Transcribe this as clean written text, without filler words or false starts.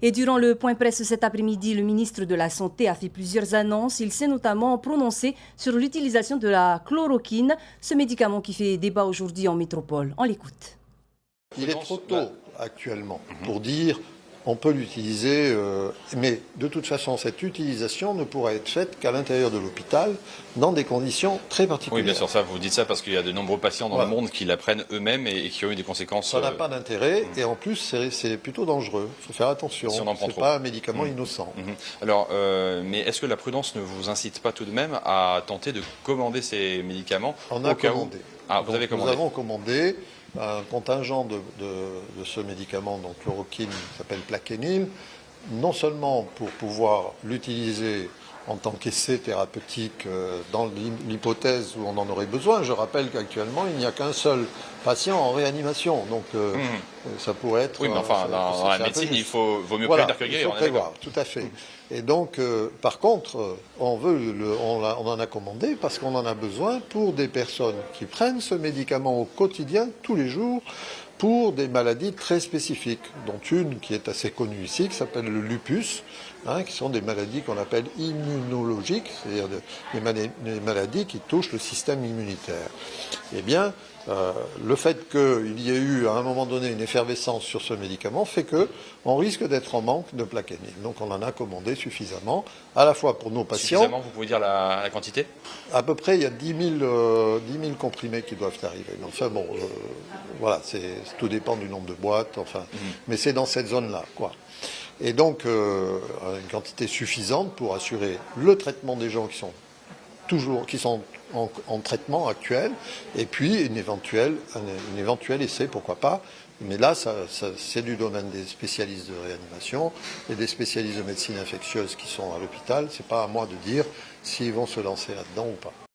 Et durant le point presse cet après-midi, le ministre de la Santé a fait plusieurs annonces. Il s'est notamment prononcé sur l'utilisation de la chloroquine, ce médicament qui fait débat aujourd'hui en métropole. On l'écoute. Il est trop tôt actuellement pour dire on peut l'utiliser, mais de toute façon, cette utilisation ne pourra être faite qu'à l'intérieur de l'hôpital, dans des conditions très particulières. Oui, bien sûr, ça, vous dites ça parce qu'il y a de nombreux patients dans le monde qui l'apprennent eux-mêmes et qui ont eu des conséquences. Ça n'a pas d'intérêt, et en plus, c'est plutôt dangereux. Il faut faire attention. Si on en prend c'est trop. pas un médicament innocent. Alors, mais est-ce que la prudence ne vous incite pas tout de même à tenter de commander ces médicaments On a commandé. Ah, vous avez commandé. Nous avons commandé un contingent de ce médicament, donc chloroquine, qui s'appelle Plaquenil, non seulement pour pouvoir l'utiliser en tant qu'essai thérapeutique dans l'hypothèse où on en aurait besoin. Je rappelle qu'actuellement, il n'y a qu'un seul patient en réanimation, donc ça pourrait être... Oui, mais enfin, dans la médecine, il vaut mieux prévenir que guérir, on est d'accord. Tout à fait. Et donc, par contre, on en a commandé parce qu'on en a besoin pour des personnes qui prennent ce médicament au quotidien, tous les jours, pour des maladies très spécifiques, dont une qui est assez connue ici, qui s'appelle le lupus, qui sont des maladies qu'on appelle immunologiques, c'est-à-dire des maladies qui touchent le système immunitaire. Eh bien, le fait qu'il y ait eu à un moment donné une effervescence sur ce médicament fait qu'on risque d'être en manque de Plaquenil. Donc on en a commandé suffisamment, à la fois pour nos patients... Suffisamment, vous pouvez dire la quantité ? À peu près, il y a 10 000 comprimés qui doivent arriver. Enfin bon, voilà, tout dépend du nombre de boîtes, enfin, mais c'est dans cette zone-là, quoi. Et donc, une quantité suffisante pour assurer le traitement des gens qui sont en traitement actuel, et puis un éventuel essai, pourquoi pas. Mais là, c'est du domaine des spécialistes de réanimation et des spécialistes de médecine infectieuse qui sont à l'hôpital. C'est pas à moi de dire s'ils vont se lancer là-dedans ou pas.